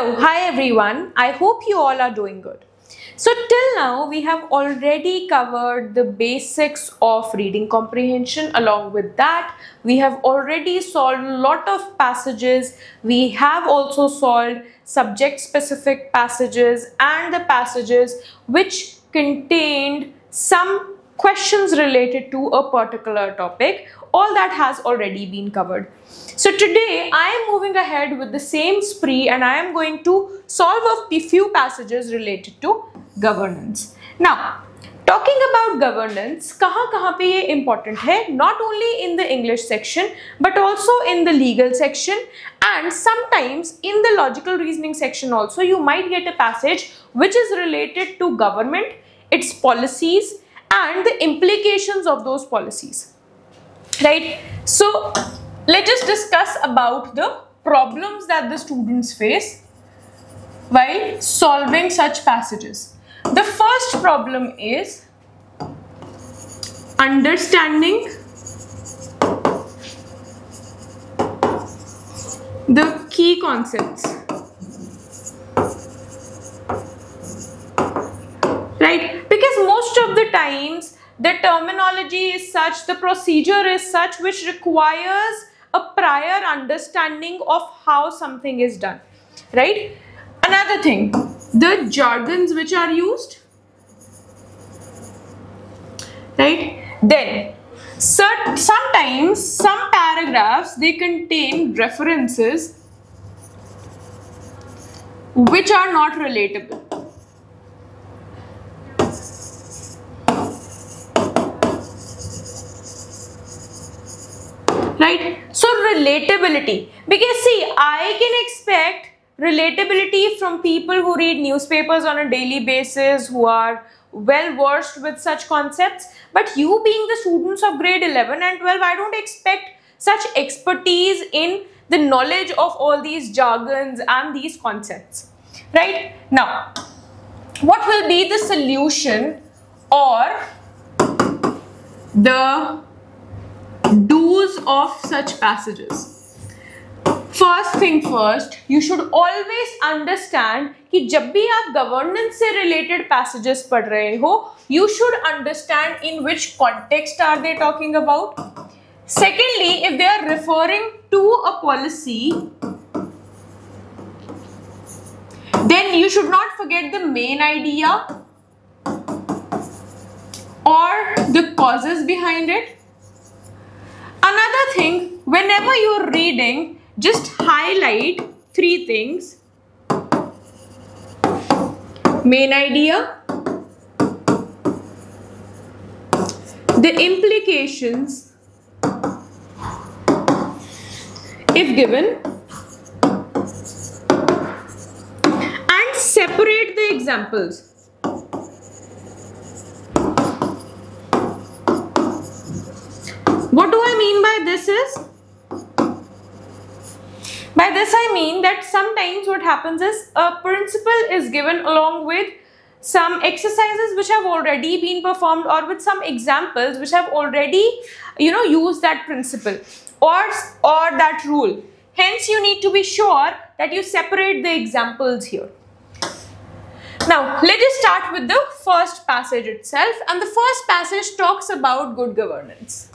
Hello, hi everyone. I hope you all are doing good. So till now we have already covered the basics of reading comprehension. Along with that, we have already solved a lot of passages. We have also solved subject specific passages and the passages which contained some questions related to a particular topic. All that has already been covered. So today I am moving ahead with the same spree and I am going to solve a few passages related to governance. Now, talking about governance, kahan pe ye important hai? Not only in the English section but also in the legal section, and sometimes in the logical reasoning section also you might get a passage which is related to government, its policies and the implications of those policies. Right? So let's just discuss about the problems that the students face while solving such passages. The first problem is understanding the key concepts. Right? Because most of the times the terminology is such, the procedure is such which requires a prior understanding of how something is done. Right? Another thing, the jargons which are used. Right? Then, sometimes some paragraphs they contain references which are not relatable. Right? So relatability, because see, I can expect relatability from people who read newspapers on a daily basis, who are well versed with such concepts, but you being the students of grade 11 and 12, I don't expect such expertise in the knowledge of all these jargons and these concepts. Right? Now, what will be the solution or the do's of such passages? First thing first, you should always understand कि जब भी आप governance से related passages पढ़ रहे हो, you should understand in which context are they talking about. Secondly, if they are referring to a policy, then you should not forget the main idea or the causes behind it. Another thing, whenever you're reading, just highlight three things: main idea, the implications if given, and separate the examples. What do I mean by this is, by this I mean that sometimes what happens is a principle is given along with some exercises which have already been performed or with some examples which have already, used that principle or that rule. Hence, you need to be sure that you separate the examples here. Now, let us start with the first passage itself, and the first passage talks about good governance.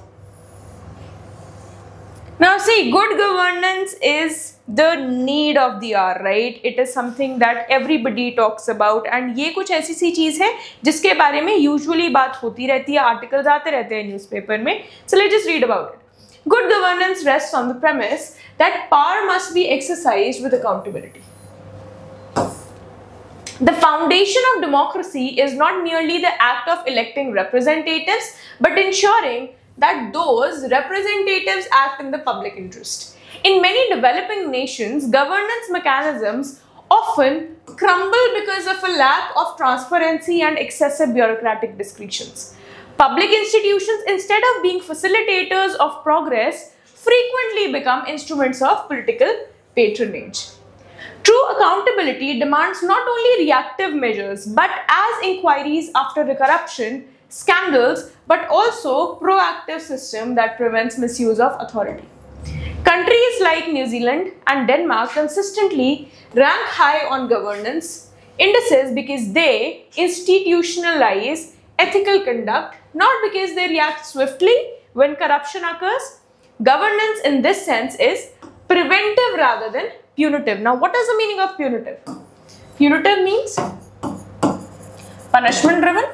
Now see, good governance is the need of the hour, right? It is something that everybody talks about, and ये कुछ ऐसी सी चीज है जिसके बारे में usually बात होती रहती है, articles आते रहते हैं newspaper में. So let's just read about it. Good governance rests on the premise that power must be exercised with accountability. The foundation of democracy is not merely the act of electing representatives, but ensuring that those representatives act in the public interest. In many developing nations, governance mechanisms often crumble because of a lack of transparency and excessive bureaucratic discretions. Public institutions, instead of being facilitators of progress, frequently become instruments of political patronage. True accountability demands not only reactive measures, but as inquiries after the corruption, scandals, but also proactive system that prevents misuse of authority. Countries like New Zealand and Denmark consistently rank high on governance indices because they institutionalize ethical conduct, not because they react swiftly when corruption occurs. Governance in this sense is preventive rather than punitive. Now, what is the meaning of punitive? Punitive means punishment driven,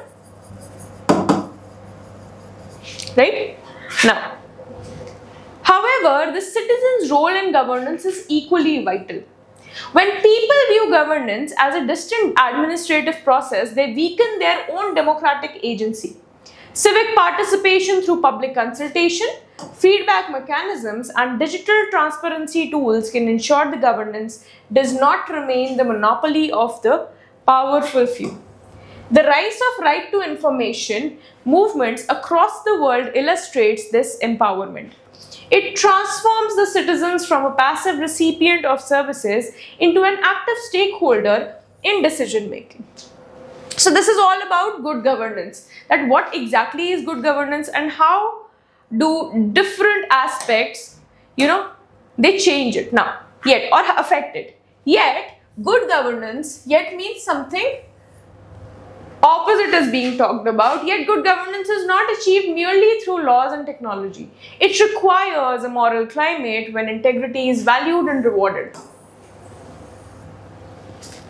right? Now, however, the citizen's role in governance is equally vital. When people view governance as a distant administrative process, they weaken their own democratic agency. Civic participation through public consultation, feedback mechanisms, and digital transparency tools can ensure the governance does not remain the monopoly of the powerful few. The rise of right to information movements across the world illustrates this empowerment. It transforms the citizens from a passive recipient of services into an active stakeholder in decision making. So this is all about good governance. That what exactly is good governance and how do different aspects, they change it now, yet or affect it. Yet good governance yet means something opposite is being talked about, yet good governance is not achieved merely through laws and technology. It requires a moral climate when integrity is valued and rewarded.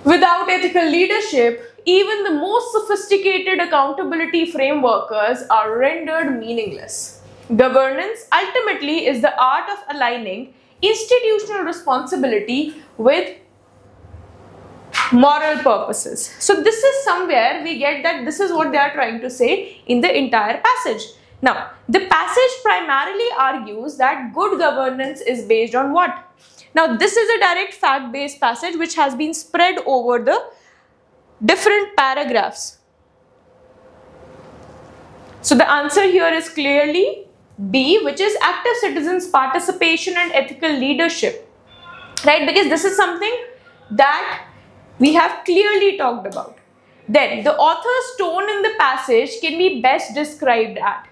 Without ethical leadership, even the most sophisticated accountability frameworks are rendered meaningless. Governance ultimately is the art of aligning institutional responsibility with moral purposes. So this is somewhere we get that this is what they are trying to say in the entire passage. Now, the passage primarily argues that good governance is based on what? Now, this is a direct fact-based passage which has been spread over the different paragraphs. So the answer here is clearly B, which is active citizens' participation and ethical leadership, right? Because this is something that we have clearly talked about. Then the author's tone in the passage can be best described at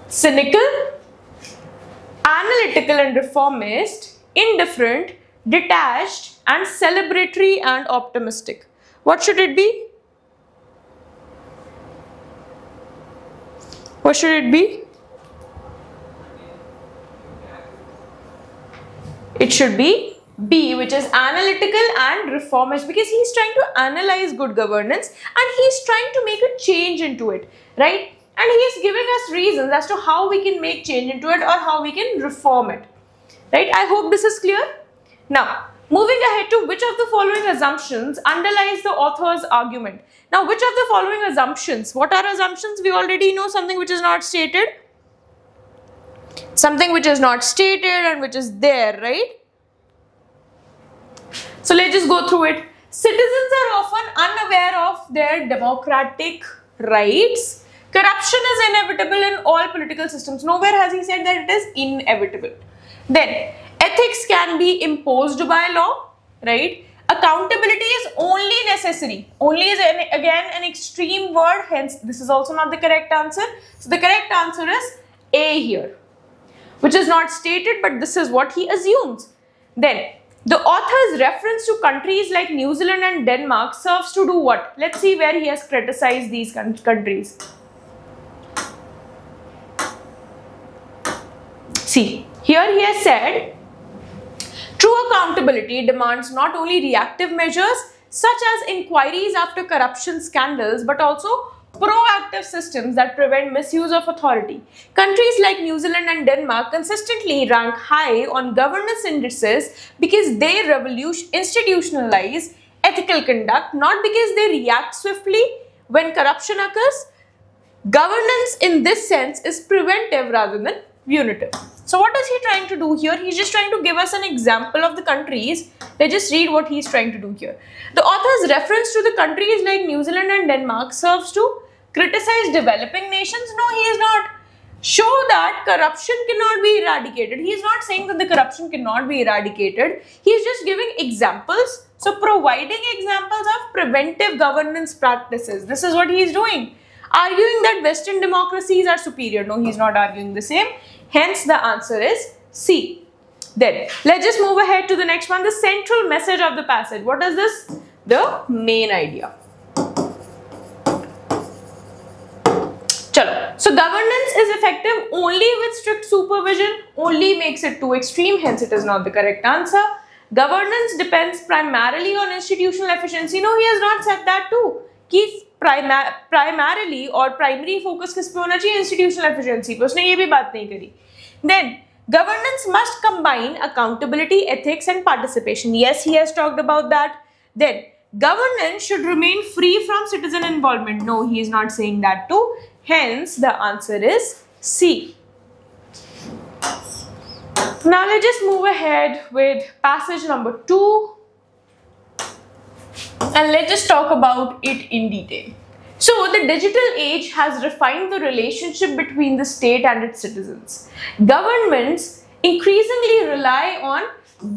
cynical, analytical and reformist, indifferent, detached and celebratory and optimistic. What should it be? What should it be? It should be B, which is analytical and reformist, because he's trying to analyze good governance and he's trying to make a change into it, right? And he's giving us reasons as to how we can make change into it or how we can reform it, right? I hope this is clear. Now, moving ahead to which of the following assumptions underlies the author's argument. Now, which of the following assumptions? What are assumptions? We already know something which is not stated. Something which is not stated and which is there, right? So let's just go through it. Citizens are often unaware of their democratic rights. Corruption is inevitable in all political systems. Nowhere has he said that it is inevitable. Then, ethics can be imposed by law, right? Accountability is only necessary. Only is again an extreme word, hence this is also not the correct answer. So the correct answer is A here, which is not stated, but this is what he assumes. Then, the author's reference to countries like New Zealand and Denmark serves to do what? Let's see where he has criticized these countries. See, here he has said, true accountability demands not only reactive measures such as inquiries after corruption scandals, but also proactive systems that prevent misuse of authority. Countries like New Zealand and Denmark consistently rank high on governance indices because they institutionalize ethical conduct, not because they react swiftly when corruption occurs. Governance in this sense is preventive rather than punitive. So what is he trying to do here? He's just trying to give us an example of the countries. Let's just read what he's trying to do here. The author's reference to the countries like New Zealand and Denmark serves to criticize developing nations. No, he is not. Show that corruption cannot be eradicated. He is not saying that the corruption cannot be eradicated. He is just giving examples. So providing examples of preventive governance practices. This is what he is doing. Arguing that Western democracies are superior. No, he is not arguing the same. Hence, the answer is C. Then let's just move ahead to the next one, the central message of the passage. What is this? The main idea. Chalo. So governance is effective only with strict supervision, only makes it too extreme, hence it is not the correct answer. Governance depends primarily on institutional efficiency. No, he has not said that too. He's primarily or primary focus किस पे होना चाहिए? Institutional efficiency पे. उसने ये भी बात नहीं करी. Then governance must combine accountability, ethics and participation. Yes, he has talked about that. Then governance should remain free from citizen involvement. No, he is not saying that too. Hence, the answer is C. Now, let's just move ahead with passage number 2. And let's just talk about it in detail. So, the digital age has refined the relationship between the state and its citizens. Governments increasingly rely on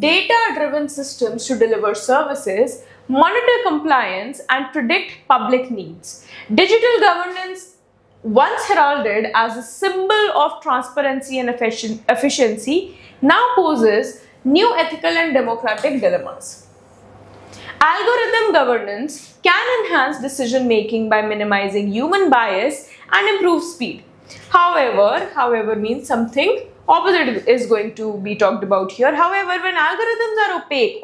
data-driven systems to deliver services, monitor compliance, and predict public needs. Digital governance, once heralded as a symbol of transparency and efficiency, now poses new ethical and democratic dilemmas. Algorithm governance can enhance decision making by minimizing human bias and improve speed. However means something opposite is going to be talked about here. However, when algorithms are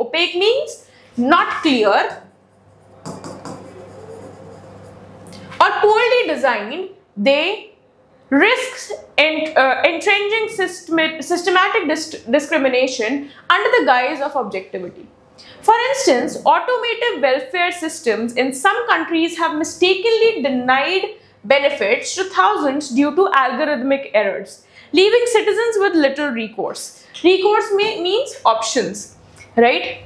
opaque means not clear or poorly designed, they risk entrenching systematic discrimination under the guise of objectivity. For instance, automotive welfare systems in some countries have mistakenly denied benefits to thousands due to algorithmic errors, leaving citizens with little recourse. Recourse means options, right?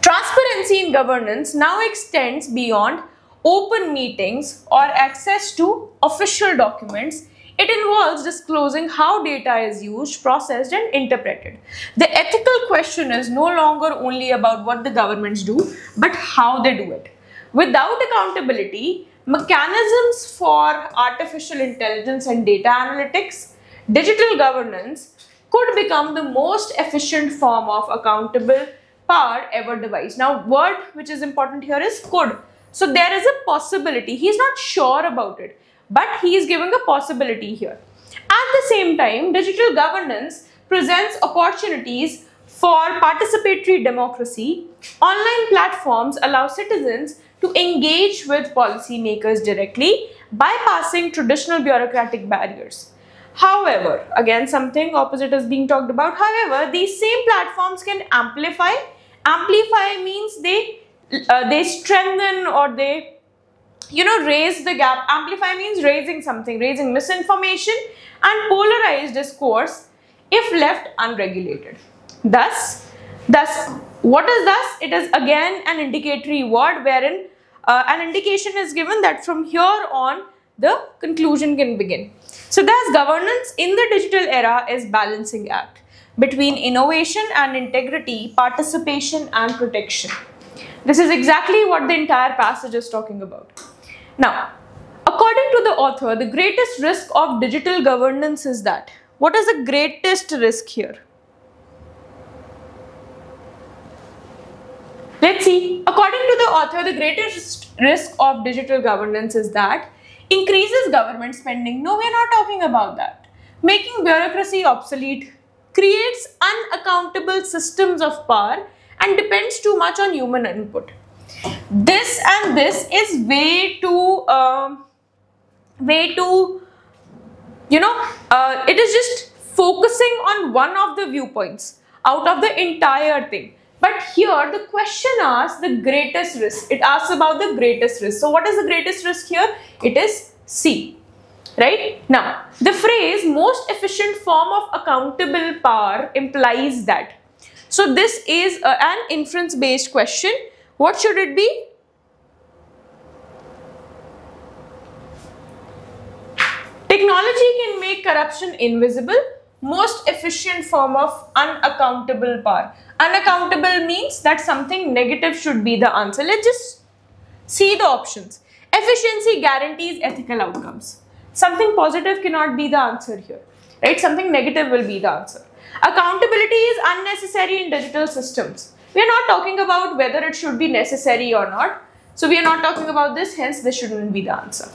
Transparency in governance now extends beyond open meetings or access to official documents. It involves disclosing how data is used, processed and interpreted. The ethical question is no longer only about what the governments do, but how they do it. Without accountability, mechanisms for artificial intelligence and data analytics, digital governance could become the most efficient form of accountable power ever devised. Now, word which is important here is could. So there is a possibility. He is not sure about it, but he is giving a possibility here. At the same time, digital governance presents opportunities for participatory democracy. Online platforms allow citizens to engage with policymakers directly, bypassing traditional bureaucratic barriers. However, again something opposite is being talked about. However, these same platforms can amplify. Amplify means they strengthen or they raise the gap. Amplify means raising something, raising misinformation and polarized discourse if left unregulated. Thus, what is thus? It is again an indicatory word wherein an indication is given that from here on the conclusion can begin. So thus governance in the digital era is balancing act between innovation and integrity, participation and protection. This is exactly what the entire passage is talking about. Now, according to the author, the greatest risk of digital governance is that. What is the greatest risk here? Let's see. According to the author, the greatest risk of digital governance is that increases government spending. No, we're not talking about that. Making bureaucracy obsolete, creates unaccountable systems of power and depends too much on human input. This and this is way too, it is just focusing on one of the viewpoints out of the entire thing. But here the question asks the greatest risk. It asks about the greatest risk. So what is the greatest risk here? It is C. Right? Now, the phrase most efficient form of accountable power implies that. So this is an inference based question. What should it be? Technology can make corruption invisible. Most efficient form of unaccountable power. Unaccountable means that something negative should be the answer. Let's just see the options. Efficiency guarantees ethical outcomes. Something positive cannot be the answer here. right? Something negative will be the answer. Accountability is unnecessary in digital systems. We are not talking about whether it should be necessary or not. So we are not talking about this, hence this shouldn't be the answer.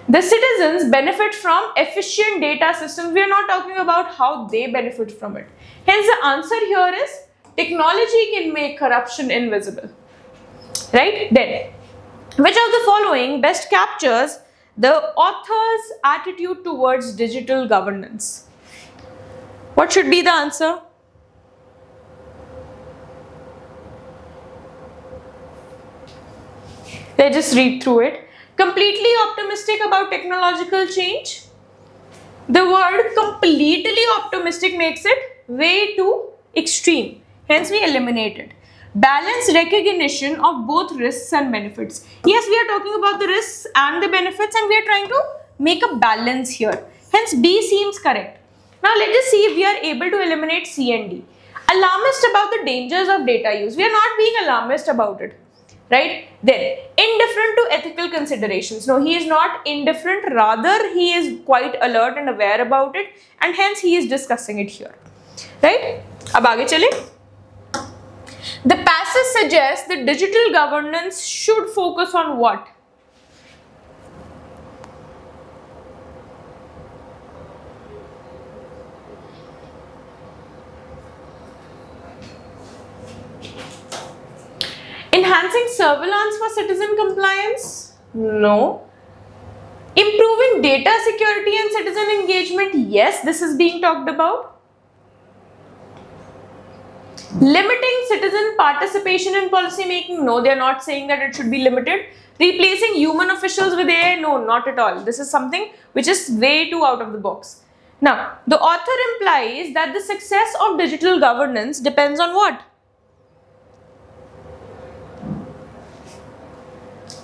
The citizens benefit from efficient data systems. We are not talking about how they benefit from it. Hence the answer here is technology can make corruption invisible. Right? Then, which of the following best captures the author's attitude towards digital governance? What should be the answer? Let's just read through it. Completely optimistic about technological change. The word completely optimistic makes it way too extreme. Hence we eliminate it. Balanced recognition of both risks and benefits. Yes, we are talking about the risks and the benefits and we are trying to make a balance here. Hence B seems correct. Now let's just see if we are able to eliminate C and D. Alarmist about the dangers of data use. We are not being alarmist about it. Right? Then, indifferent to ethical considerations. No, he is not indifferent. Rather, he is quite alert and aware about it. And hence, he is discussing it here. Right? Ab aage chale. The passage suggests that digital governance should focus on what? Enhancing surveillance for citizen compliance? No. Improving data security and citizen engagement? Yes, this is being talked about. Limiting citizen participation in policy making? No, they are not saying that it should be limited. Replacing human officials with AI? No, not at all. This is something which is way too out of the box. Now, the author implies that the success of digital governance depends on what?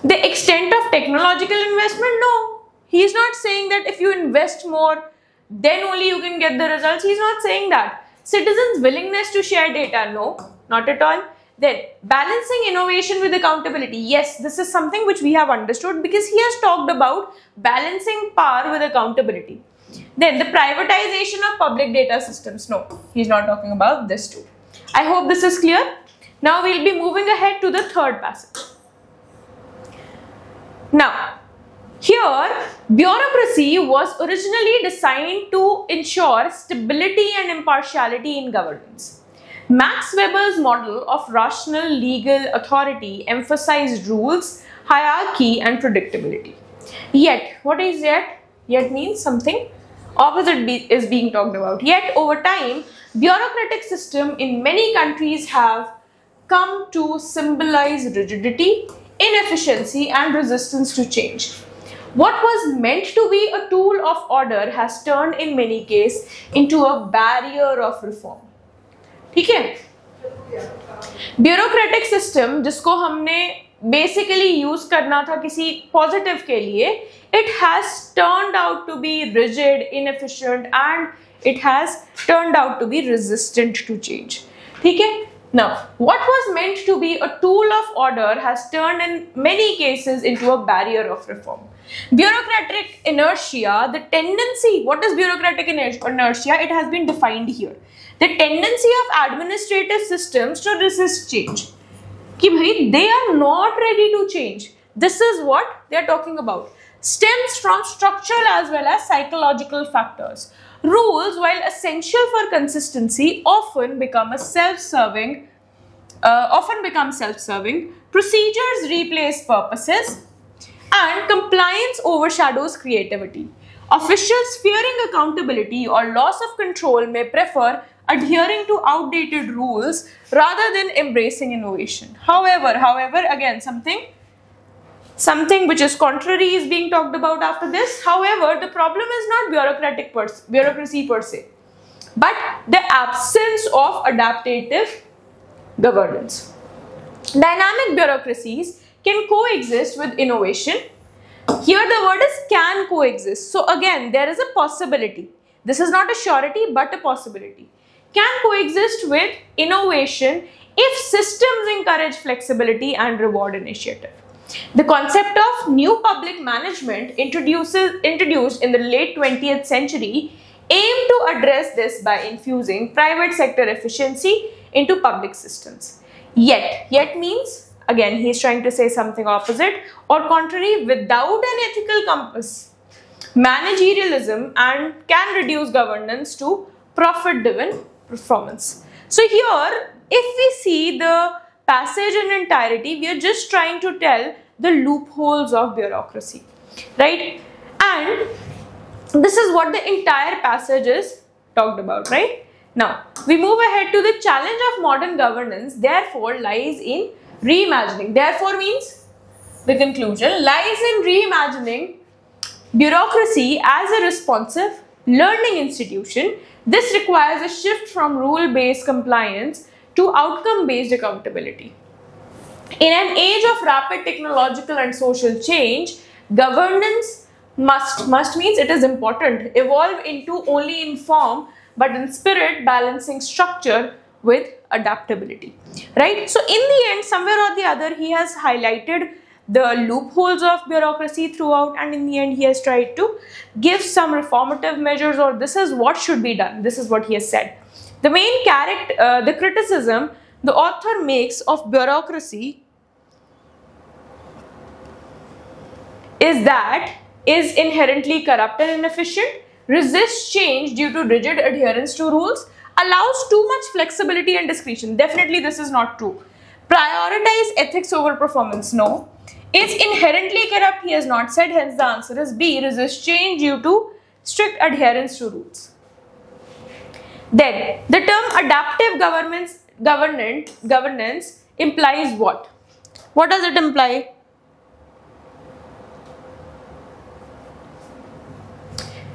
The extent of technological investment? No. He is not saying that if you invest more, then only you can get the results. He is not saying that. Citizens' willingness to share data? No, not at all. Then, balancing innovation with accountability. Yes, this is something which we have understood because he has talked about balancing power with accountability. Then, the privatization of public data systems. No, he is not talking about this too. I hope this is clear. Now, we will be moving ahead to the third passage. Now, here, bureaucracy was originally designed to ensure stability and impartiality in governance. Max Weber's model of rational legal authority emphasized rules, hierarchy, and predictability. Yet, what is yet? Yet means something opposite is being talked about. Yet, over time, bureaucratic system in many countries have come to symbolize rigidity, inefficiency, and resistance to change. What was meant to be a tool of order has turned in many cases into a barrier of reform. ठीक है? Bureaucratic system जिसको हमने basically use करना था किसी positive के लिए, it has turned out to be rigid, inefficient, and it has turned out to be resistant to change. ठीक है? Now, what was meant to be a tool of order has turned in many cases into a barrier of reform. Bureaucratic inertia, the tendency, what is bureaucratic inertia? It has been defined here. The tendency of administrative systems to resist change. Ki bhai, they are not ready to change. This is what they are talking about. Stems from structural as well as psychological factors. Rules, while essential for consistency, often become self-serving. Procedures replace purposes, and compliance overshadows creativity. Officials fearing accountability or loss of control may prefer adhering to outdated rules rather than embracing innovation. However, again, something which is contrary is being talked about after this. However, the problem is not bureaucracy per se, but the absence of adaptive governance. Dynamic bureaucracies can coexist with innovation. Here the word is can coexist. So again, there is a possibility. This is not a surety, but a possibility. Can coexist with innovation if systems encourage flexibility and reward initiative. The concept of new public management introduced in the late 20th century aim address this by infusing private sector efficiency into public systems. Yet means, again, he's trying to say something opposite or contrary, without an ethical compass, managerialism and can reduce governance to profit-driven performance. So here, if we see the passage in entirety, we are just trying to tell the loopholes of bureaucracy, right? And this is what the entire passage is talked about, right? Now, we move ahead to the challenge of modern governance, therefore, lies in reimagining. Therefore means, the conclusion lies in reimagining bureaucracy as a responsive learning institution. This requires a shift from rule-based compliance to outcome-based accountability. In an age of rapid technological and social change, governance must means it is important, evolve into only in form but in spirit, balancing structure with adaptability, right? So in the end, somewhere or the other, he has highlighted the loopholes of bureaucracy throughout, and in the end he has tried to give some reformative measures, or this is what should be done. This is what he has said. The main the criticism the author makes of bureaucracy is that is inherently corrupt and inefficient, resists change due to rigid adherence to rules, allows too much flexibility and discretion. Definitely this is not true. Prioritize ethics over performance. No. Is inherently corrupt, he has not said, hence the answer is B, resist change due to strict adherence to rules. Then, the term adaptive governance implies what? What does it imply?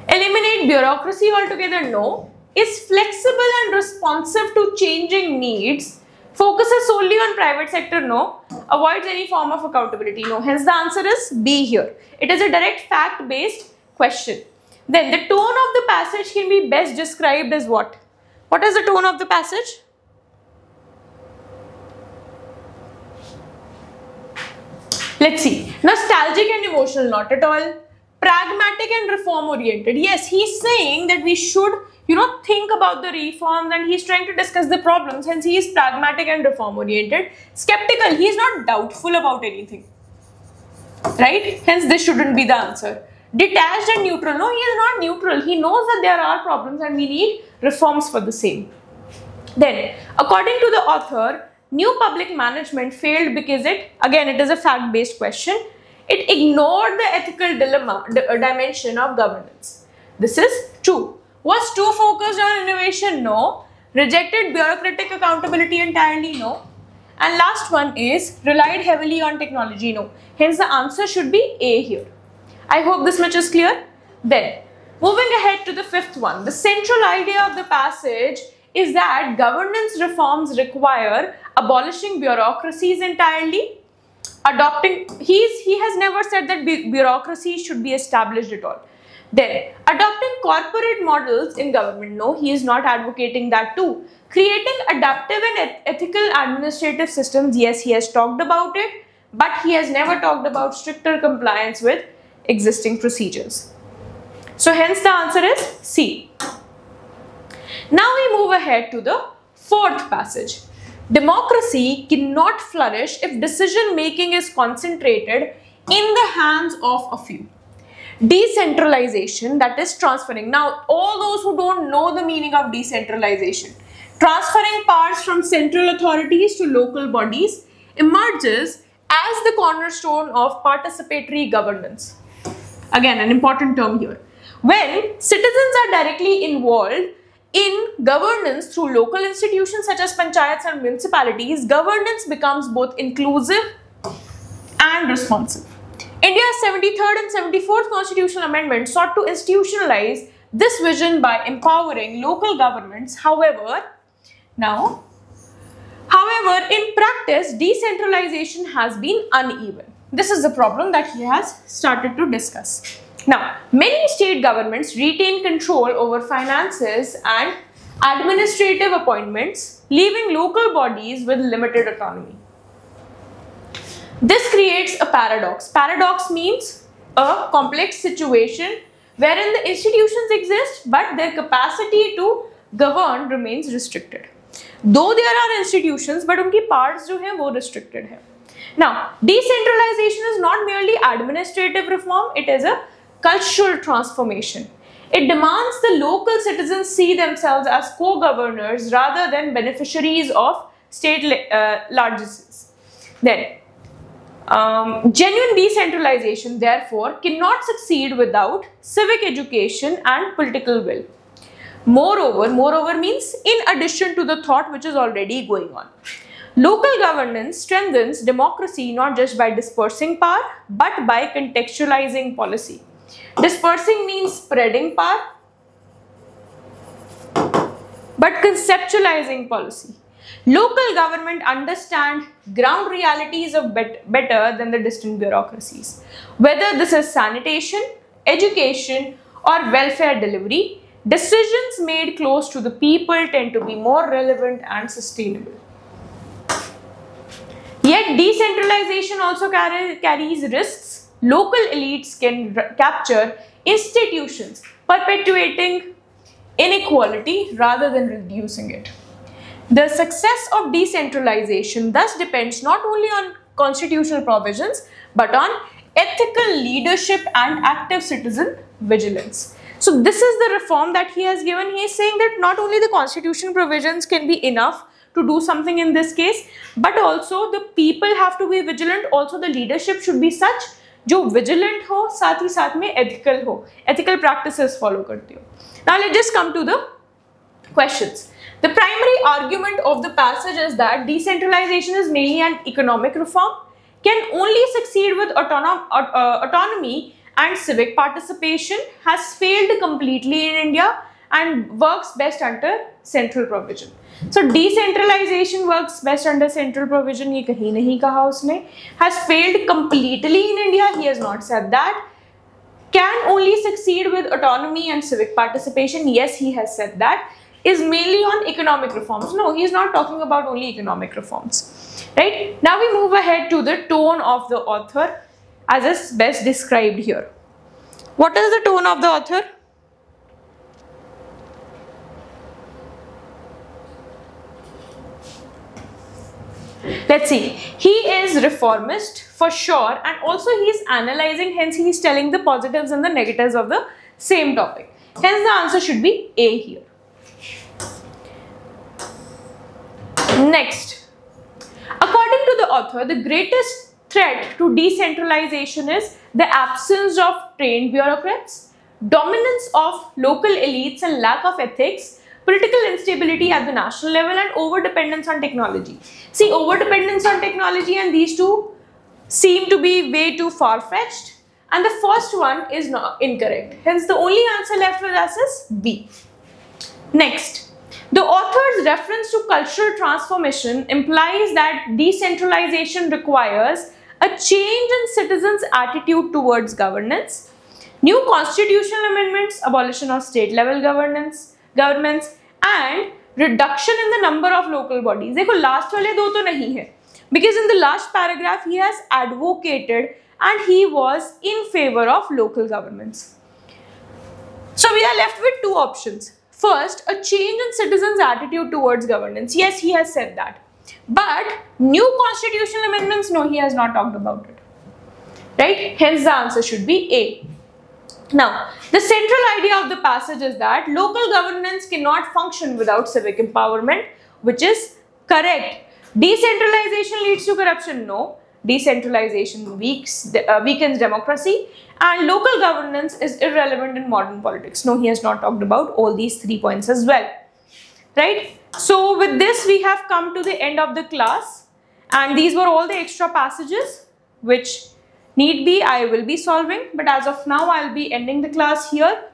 Eliminate bureaucracy altogether? No. Is flexible and responsive to changing needs. Focuses solely on private sector? No. Avoids any form of accountability? No. Hence the answer is B here. It is a direct fact-based question. Then the tone of the passage can be best described as what? What is the tone of the passage? Let's see. Nostalgic and emotional? Not at all. Pragmatic and reform oriented? Yes, he's saying that we should think about the reforms, and he's trying to discuss the problems. Hence, he is pragmatic and reform oriented. Skeptical, he is not doubtful about anything, right? Hence, this shouldn't be the answer. Detached and neutral? No, he is not neutral. He knows that there are problems and we need reforms for the same. Then, according to the author, new public management failed because it is a fact-based question. It ignored the ethical dimension of governance. This is true. Was too focused on innovation? No. Rejected bureaucratic accountability entirely? No. And last one is relied heavily on technology? No. Hence the answer should be A here. I hope this much is clear. Then, moving ahead to the fifth one. The central idea of the passage is that governance reforms require abolishing bureaucracies entirely. He has never said that bureaucracy should be established at all. Then, adopting corporate models in government? No, he is not advocating that too. Creating adaptive and ethical administrative systems? Yes, he has talked about it, but he has never talked about stricter compliance with existing procedures. So, hence the answer is C. Now we move ahead to the fourth passage. Democracy cannot flourish if decision making is concentrated in the hands of a few. Decentralization, that is transferring. Now, all those who don't know the meaning of decentralization, transferring powers from central authorities to local bodies emerges as the cornerstone of participatory governance. Again, an important term here. When citizens are directly involved in governance through local institutions such as panchayats and municipalities, governance becomes both inclusive and responsive. India's 73rd and 74th constitutional amendment sought to institutionalize this vision by empowering local governments. However, in practice, decentralization has been uneven. This is the problem that he has started to discuss. Now, many state governments retain control over finances and administrative appointments, leaving local bodies with limited autonomy. This creates a paradox. Paradox means a complex situation wherein the institutions exist but their capacity to govern remains restricted. Though there are institutions, but उनकी parts जो हैं वो restricted है. Now, decentralization is not merely administrative reform; it is a cultural transformation. It demands the local citizens see themselves as co-governors rather than beneficiaries of state largesses. Then, genuine decentralization, therefore, cannot succeed without civic education and political will. Moreover means in addition to the thought which is already going on. Local governance strengthens democracy not just by dispersing power but by contextualizing policy. Dispersing means spreading power, but conceptualizing policy. Local government understand ground realities of better than the distant bureaucracies. Whether this is sanitation, education, or welfare delivery, decisions made close to the people tend to be more relevant and sustainable. Yet decentralization also carries risks. Local elites can capture institutions, perpetuating inequality rather than reducing it. The success of decentralization thus depends not only on constitutional provisions but on ethical leadership and active citizen vigilance. So this is the reform that he has given. He is saying that not only the constitutional provisions can be enough to do something in this case, but also the people have to be vigilant. Also the leadership should be such जो vigilant हो, साथ ही साथ में ethical हो, ethical practices follow करती हो. Now let's just come to the questions. The primary argument of the passage is that decentralization is mainly an economic reform, can only succeed with autonomy and civic participation, has failed completely in India and works best under central provision. So decentralization works best under central provision. ये कहीं नहीं कहा उसने. Has failed completely in India. He has not said that. Can only succeed with autonomy and civic participation. Yes, he has said that. Is mainly on economic reforms. No, he is not talking about only economic reforms. Right? Now we move ahead to the tone of the author as is best described here. What is the tone of the author? Let's see. He is reformist for sure, and also he is analyzing, hence he is telling the positives and the negatives of the same topic. Hence the answer should be A here. Next, according to the author, the greatest threat to decentralization is the absence of trained bureaucrats, dominance of local elites and lack of ethics, political instability at the national level, and over-dependence on technology. See, over-dependence on technology and these two seem to be way too far-fetched, and the first one is not incorrect. Hence, the only answer left with us is B. Next, the author's reference to cultural transformation implies that decentralization requires a change in citizens' attitude towards governance, new constitutional amendments, abolition of state-level governments, and reduction in the number of local bodies. देखो last वाले दो तो नहीं है, because in the last paragraph he has advocated and he was in favor of local governments. So we are left with two options. First, a change in citizens' attitude towards governance. Yes, he has said that. But new constitutional amendments, no, he has not talked about it. Right? Hence the answer should be A. Now, the central idea of the passage is that local governance cannot function without civic empowerment, which is correct. Decentralization leads to corruption. No. Decentralization weakens democracy, and local governance is irrelevant in modern politics. No, he has not talked about all these 3 points as well. Right? So, with this we have come to the end of the class, and these were all the extra passages which need be I will be solving, but as of now I will be ending the class here,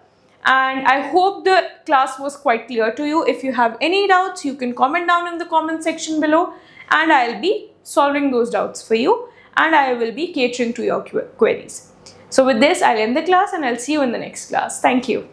and I hope the class was quite clear to you. If you have any doubts, you can comment down in the comment section below, and I will be solving those doubts for you, and I will be catering to your queries. So with this, I'll end the class and I'll see you in the next class. Thank you.